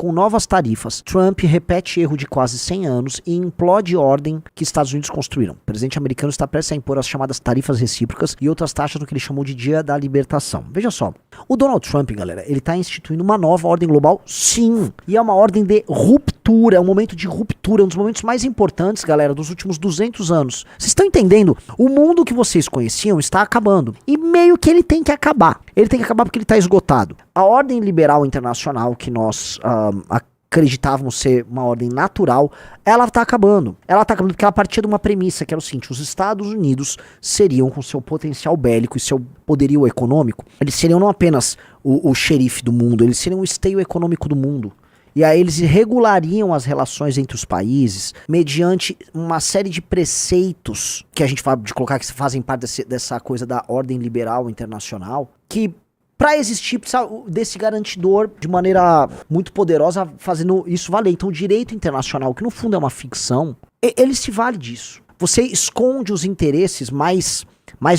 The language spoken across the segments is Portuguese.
com novas tarifas. Trump repete erro de quase 100 anos e implode ordem que Estados Unidos construíram. O presidente americano está prestes a impor as chamadas tarifas recíprocas e outras taxas no que ele chamou de Dia da Libertação. Veja só, o Donald Trump, galera, ele está instituindo uma nova ordem global, sim, e é uma ordem de ruptura, é um momento de ruptura, um dos momentos mais importantes, galera, dos últimos 200 anos. Vocês estão entendendo? O mundo que vocês conheciam está acabando, e meio que ele tem que acabar. Ele tem que acabar porque ele está esgotado. A ordem liberal internacional que nós acreditávamos ser uma ordem natural, ela tá acabando. Ela tá acabando porque ela partia de uma premissa, que era o seguinte: os Estados Unidos seriam, com seu potencial bélico e seu poderio econômico, eles seriam não apenas o xerife do mundo, eles seriam o esteio econômico do mundo. E aí eles regulariam as relações entre os países mediante uma série de preceitos que a gente vai colocar que fazem parte dessa coisa da ordem liberal internacional, que para existir precisa desse garantidor de maneira muito poderosa fazendo isso valer. Então o direito internacional, que no fundo é uma ficção, ele se vale disso. Você esconde os interesses mais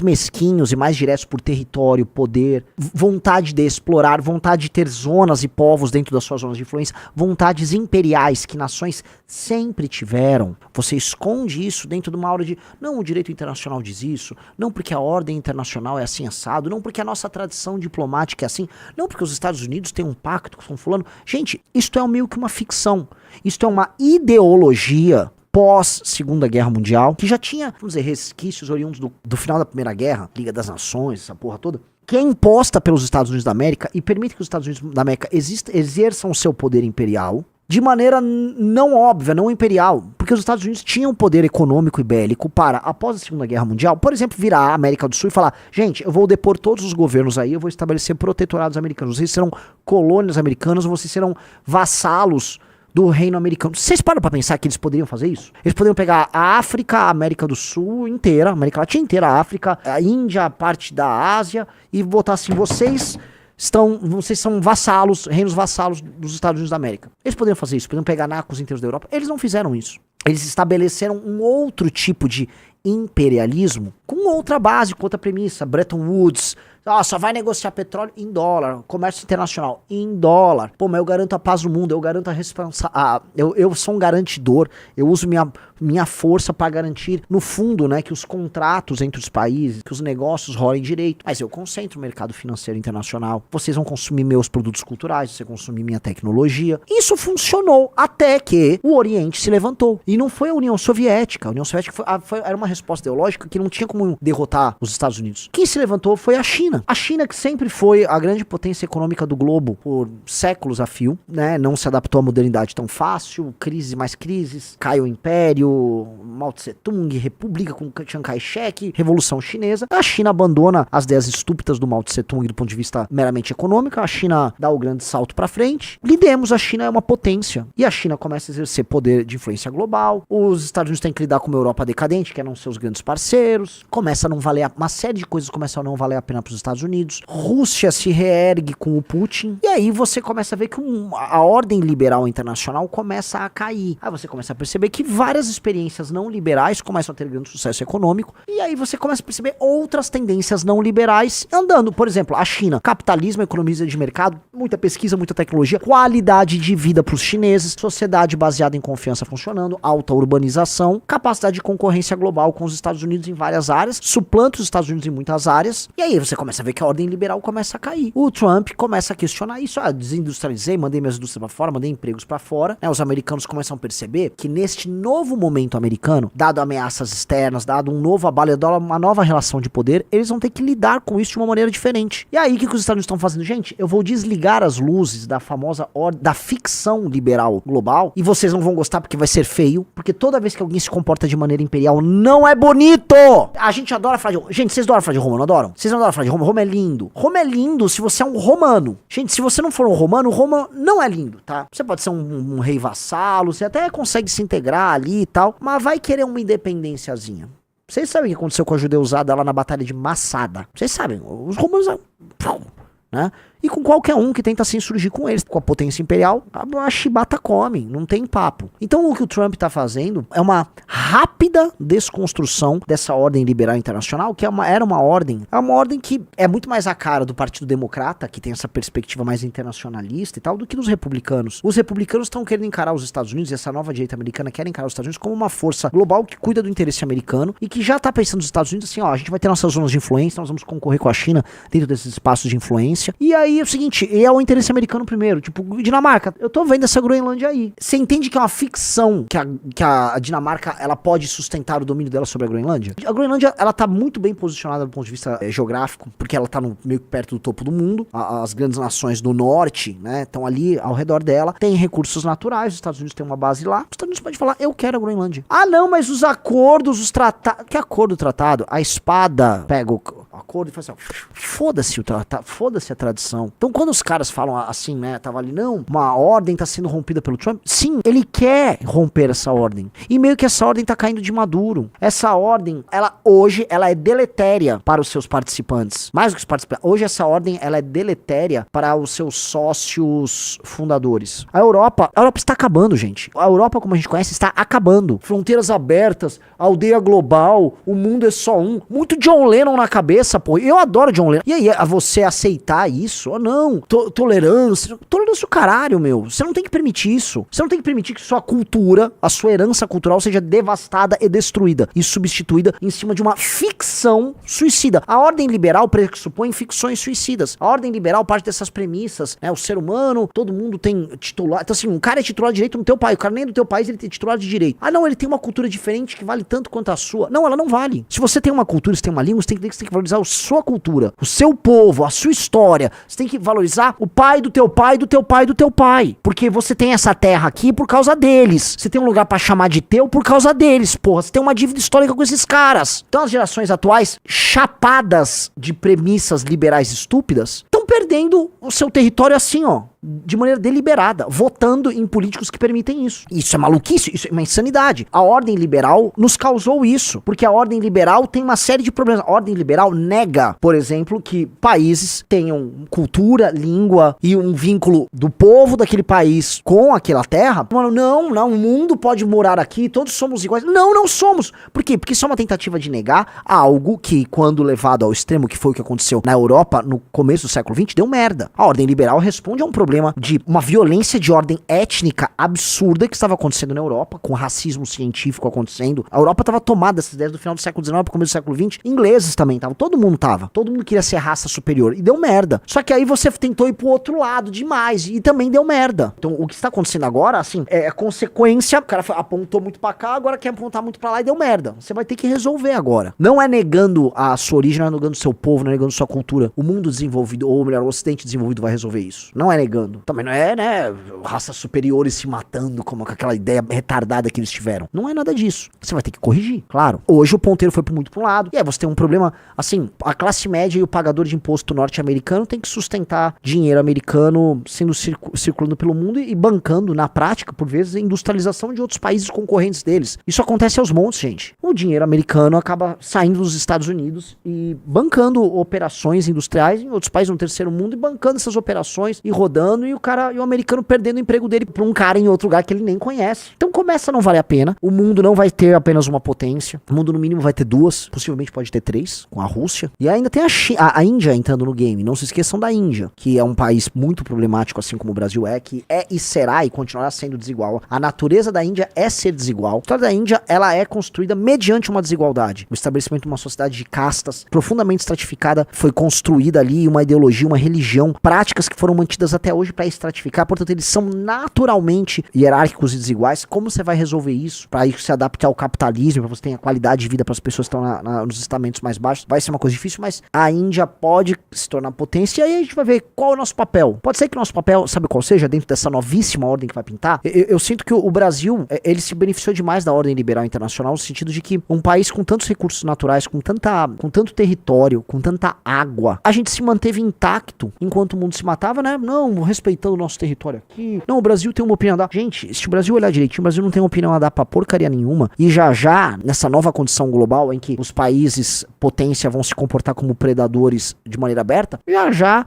mesquinhos e mais diretos por território, poder, vontade de explorar, vontade de ter zonas e povos dentro das suas zonas de influência, vontades imperiais que nações sempre tiveram. Você esconde isso dentro de uma aura de, não, o direito internacional diz isso, não porque a ordem internacional é assim assado, não porque a nossa tradição diplomática é assim, não porque os Estados Unidos têm um pacto com fulano. Gente, isto é meio que uma ficção, isto é uma ideologia pós-Segunda Guerra Mundial, que já tinha, vamos dizer, resquícios oriundos do final da Primeira Guerra, Liga das Nações, essa porra toda, que é imposta pelos Estados Unidos da América e permite que os Estados Unidos da América exerçam o seu poder imperial de maneira não óbvia, não imperial, porque os Estados Unidos tinham poder econômico e bélico para, após a Segunda Guerra Mundial, por exemplo, virar a América do Sul e falar: gente, eu vou depor todos os governos aí, eu vou estabelecer protetorados americanos, vocês serão colônias americanas, vocês serão vassalos do reino americano. Vocês param pra pensar que eles poderiam fazer isso? Eles poderiam pegar a África, a América do Sul inteira, a América Latina inteira, a África, a Índia, a parte da Ásia, e botar assim: vocês são vassalos, reinos vassalos dos Estados Unidos da América. Eles poderiam fazer isso, poderiam pegar nacos inteiros da Europa. Eles não fizeram isso. Eles estabeleceram um outro tipo de imperialismo com outra base, com outra premissa. Bretton Woods, só vai negociar petróleo em dólar, comércio internacional em dólar. Pô, mas eu garanto a paz do mundo, eu garanto a responsabilidade, eu sou um garantidor, eu uso minha força para garantir, no fundo, né, que os contratos entre os países, que os negócios rolem direito. Mas eu concentro o mercado financeiro internacional, vocês vão consumir meus produtos culturais, você consumir minha tecnologia. Isso funcionou até que o Oriente se levantou. E não foi a União Soviética. A União Soviética era uma resposta ideológica que não tinha como derrotar os Estados Unidos. Quem se levantou foi a China. A China, que sempre foi a grande potência econômica do globo por séculos a fio, né? Não se adaptou à modernidade tão fácil, crises mais crises, cai o império, Mao Tse Tung, república com Chiang Kai-shek, revolução chinesa. A China abandona as ideias estúpidas do Mao Tse Tung do ponto de vista meramente econômico, a China dá o grande salto pra frente. Lidemos, a China é uma potência. E a China começa a exercer poder de influência global. Os Estados Unidos têm que lidar com uma Europa decadente, que eram seus grandes parceiros. Começa a não valer, uma série de coisas começam a não valer a pena pros Estados Unidos. Rússia se reergue com o Putin. E aí você começa a ver que a ordem liberal internacional começa a cair. Aí você começa a perceber que várias experiências não liberais começam a ter grande sucesso econômico. E aí você começa a perceber outras tendências não liberais andando. Por exemplo, a China. Capitalismo, economia de mercado, muita pesquisa, muita tecnologia, qualidade de vida pros chineses, sociedade baseada em confiança funcionando, alta urbanização, capacidade de concorrência global com os Estados Unidos em várias áreas, suplanta os Estados Unidos em muitas áreas. E aí você começa a ver que a ordem liberal começa a cair. O Trump começa a questionar isso. Desindustrializei, mandei minhas indústrias pra fora, mandei empregos pra fora. Os americanos começam a perceber que neste novo momento americano, dado ameaças externas, dado um novo abalo, uma nova relação de poder, eles vão ter que lidar com isso de uma maneira diferente. E aí, o que os Estados Unidos estão fazendo? Gente, eu vou desligar as luzes da famosa ordem, da ficção liberal global, e vocês não vão gostar porque vai ser feio, porque toda vez que alguém se comporta de maneira imperial, não é bonito! A gente adora falar de Roma. Gente, vocês adoram falar de Roma, não adoram? Vocês não adoram falar de Roma? Roma é lindo. Roma é lindo se você é um romano. Gente, se você não for um romano, Roma não é lindo, tá? Você pode ser um rei vassalo, você até consegue se integrar ali e tal, mas vai querer uma independênciazinha. Vocês sabem o que aconteceu com a judeusada lá na Batalha de Massada. Vocês sabem, os romanos, né? e com qualquer um que tenta se insurgir com eles. Com a potência imperial, a chibata come, não tem papo. Então o que o Trump tá fazendo é uma rápida desconstrução dessa ordem liberal internacional, que era uma ordem que é muito mais a cara do Partido Democrata, que tem essa perspectiva mais internacionalista e tal, do que dos republicanos. Os republicanos estão querendo encarar os Estados Unidos, e essa nova direita americana quer encarar os Estados Unidos como uma força global que cuida do interesse americano e que já tá pensando nos Estados Unidos assim, ó, a gente vai ter nossas zonas de influência, nós vamos concorrer com a China dentro desses espaços de influência. E aí é o seguinte, é o interesse americano primeiro, tipo, Dinamarca, eu tô vendo essa Groenlândia aí. Você entende que é uma ficção que a Dinamarca, ela pode sustentar o domínio dela sobre a Groenlândia? A Groenlândia, ela tá muito bem posicionada do ponto de vista geográfico, porque ela tá meio perto do topo do mundo, as grandes nações do norte, né, estão ali ao redor dela, tem recursos naturais, os Estados Unidos tem uma base lá, os Estados Unidos pode falar, eu quero a Groenlândia. Ah não, mas os acordos, os tratados, que acordo tratado? A espada pega o acordo e fala assim, foda-se o tratado, foda-se a tradição. Então quando os caras falam assim, né, tava ali, não, uma ordem tá sendo rompida pelo Trump, sim, ele quer romper essa ordem, e meio que essa ordem tá caindo de maduro. Essa ordem, hoje, ela é deletéria para os seus participantes, mais do que os participantes, hoje essa ordem, ela é deletéria para os seus sócios fundadores. A Europa está acabando, gente. A Europa, como a gente conhece, está acabando. Fronteiras abertas, aldeia global, o mundo é só um. Muito John Lennon na cabeça, pô. Eu adoro John Lennon. E aí, a você aceitar isso? Ou não? Tolerância. Tolerância o caralho, meu. Você não tem que permitir isso. Você não tem que permitir que sua cultura, a sua herança cultural seja devastada e destruída e substituída em cima de uma ficção suicida. A ordem liberal pressupõe ficções suicidas. A ordem liberal parte dessas premissas, né? O ser humano, todo mundo tem titular. Então assim, um cara é titular de direito no teu país, o cara nem é do teu país, ele tem titular de direito. Ah não, ele tem uma cultura diferente que vale tanto quanto a sua. Não, ela não vale. Se você tem uma cultura, você tem uma língua, você tem que valorizar a sua cultura, o seu povo, a sua história. Você tem que valorizar o pai do teu pai, do teu pai, do teu pai. Porque você tem essa terra aqui por causa deles. Você tem um lugar pra chamar de teu por causa deles, porra. Você tem uma dívida histórica com esses caras. Então as gerações atuais, chapadas de premissas liberais estúpidas, estão perdendo o seu território assim, ó, de maneira deliberada, votando em políticos que permitem isso. Isso é maluquice, isso é uma insanidade. A ordem liberal nos causou isso, porque a ordem liberal tem uma série de problemas. A ordem liberal nega, por exemplo, que países tenham cultura, língua e um vínculo do povo daquele país com aquela terra. Não, o mundo pode morar aqui, todos somos iguais. Não somos. Por quê? Porque isso é uma tentativa de negar algo que, quando levado ao extremo, que foi o que aconteceu na Europa no começo do século XX, deu merda. A ordem liberal responde a um problema de uma violência de ordem étnica absurda que estava acontecendo na Europa, com racismo científico acontecendo. A Europa estava tomada dessas ideias do final do século XIX para o começo do século XX. Ingleses também estavam, todo mundo queria ser raça superior, e deu merda. Só que aí você tentou ir pro outro lado demais, e também deu merda. Então o que está acontecendo agora, assim, é consequência, o cara apontou muito pra cá, agora quer apontar muito pra lá e deu merda. Você vai ter que resolver agora. Não é negando a sua origem, não é negando o seu povo, não é negando sua cultura. O mundo desenvolvido, ou melhor, o ocidente desenvolvido vai resolver isso. Não é negando. Também não é, né, raças superiores se matando como com aquela ideia retardada que eles tiveram. Não é nada disso. Você vai ter que corrigir, claro. Hoje o ponteiro foi muito pro lado, e aí você tem um problema, assim, a classe média e o pagador de imposto norte-americano tem que sustentar dinheiro americano sendo circulando pelo mundo e bancando, na prática, por vezes, a industrialização de outros países concorrentes deles. Isso acontece aos montes, gente. O dinheiro americano acaba saindo dos Estados Unidos e bancando operações industriais em outros países no terceiro mundo e bancando essas operações e rodando, e o americano perdendo o emprego dele pra um cara em outro lugar que ele nem conhece. Então começa a não valer a pena. O mundo não vai ter apenas uma potência. O mundo no mínimo vai ter duas, possivelmente pode ter três, com a Rússia. E ainda tem a Índia entrando no game. Não se esqueçam da Índia, que é um país muito problemático, assim como o Brasil é, que é e será e continuará sendo desigual. A natureza da Índia é ser desigual. A história da Índia, ela é construída mediante uma desigualdade. O estabelecimento de uma sociedade de castas profundamente estratificada foi construída ali, uma ideologia, uma religião, práticas que foram mantidas até hoje para estratificar, portanto eles são naturalmente hierárquicos e desiguais. Como você vai resolver isso para isso se adaptar ao capitalismo, para você ter a qualidade de vida para as pessoas que estão nos estamentos mais baixos? Vai ser uma coisa difícil, mas a Índia pode se tornar potência, e aí a gente vai ver qual é o nosso papel. Pode ser que o nosso papel, sabe qual seja, dentro dessa novíssima ordem que vai pintar? Eu sinto que o Brasil, ele se beneficiou demais da ordem liberal internacional, no sentido de que um país com tantos recursos naturais, com tanto território, com tanta água, a gente se manteve intacto enquanto o mundo se matava, né? Não, respeitando o nosso território aqui. Não, o Brasil tem uma opinião a dar. Gente, se o Brasil olhar direitinho, o Brasil não tem uma opinião a dar pra porcaria nenhuma. E já, nessa nova condição global em que os países potência vão se comportar como predadores de maneira aberta,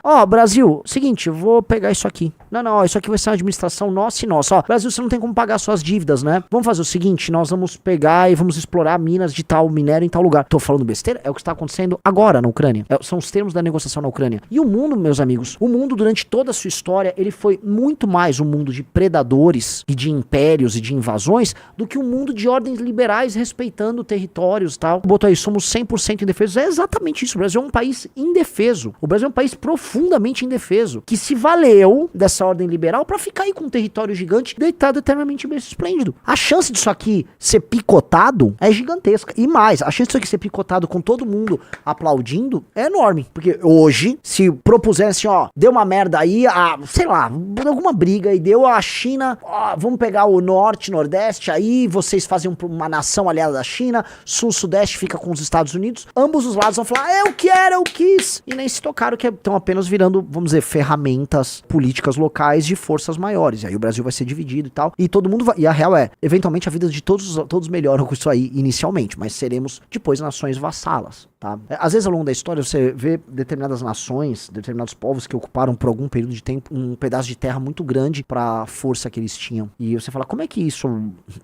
ó, Brasil, seguinte, eu vou pegar isso aqui. Não, isso aqui vai ser uma administração nossa e nossa. Ó, Brasil, você não tem como pagar suas dívidas, né? Vamos fazer o seguinte, nós vamos pegar e vamos explorar minas de tal minério em tal lugar. Tô falando besteira? É o que está acontecendo agora na Ucrânia. São os termos da negociação na Ucrânia. E o mundo, meus amigos, o mundo durante toda a sua história, ele foi muito mais um mundo de predadores e de impérios e de invasões do que um mundo de ordens liberais respeitando territórios e tal. Botou aí, somos 100% indefesos. É exatamente isso. O Brasil é um país indefeso. O Brasil é um país profundamente indefeso, que se valeu dessa ordem liberal pra ficar aí com um território gigante deitado eternamente bem esplêndido. A chance disso aqui ser picotado é gigantesca. E mais, a chance disso aqui ser picotado com todo mundo aplaudindo é enorme. Porque hoje, se propusessem, ó, deu uma merda aí, sei lá, alguma briga e deu a China, ó, vamos pegar o norte, nordeste, aí vocês fazem uma nação aliada da China, sul, sudeste fica com os Estados Unidos, ambos os lados vão falar, eu quero, eu quis, e nem se tocaram que estão apenas virando, vamos dizer, ferramentas políticas locais de forças maiores, e aí o Brasil vai ser dividido e tal, e todo mundo vai, e a real é, eventualmente a vida de todos melhoram com isso aí inicialmente, mas seremos depois nações vassalas, tá? Às vezes ao longo da história você vê determinadas nações, determinados povos que ocuparam por algum período de tempo um pedaço de terra muito grande para a força que eles tinham, e você fala, como é que isso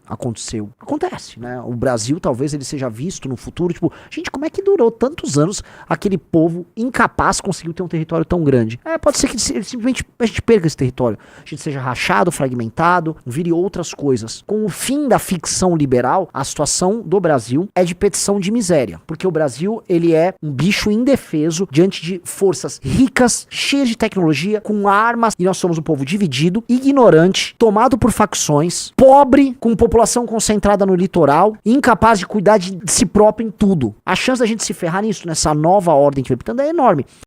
aconteceu? Acontece, né? O Brasil talvez ele seja visto no futuro, tipo, gente, como é que durou tantos anos aquele povo incapaz conseguiu ter um território tão grande? Pode ser que simplesmente a gente perca esse território, a gente seja rachado, fragmentado, vire outras coisas. Com o fim da ficção liberal, a situação do Brasil é de petição de miséria, porque o Brasil, ele é um bicho indefeso diante de forças ricas, cheias de tecnologia, com armas, e nós somos um povo dividido, ignorante, tomado por facções, pobre, com população concentrada no litoral, incapaz de cuidar de si próprio em tudo. A chance da gente se ferrar nisso, nessa nova ordem que vai pitando, é enorme.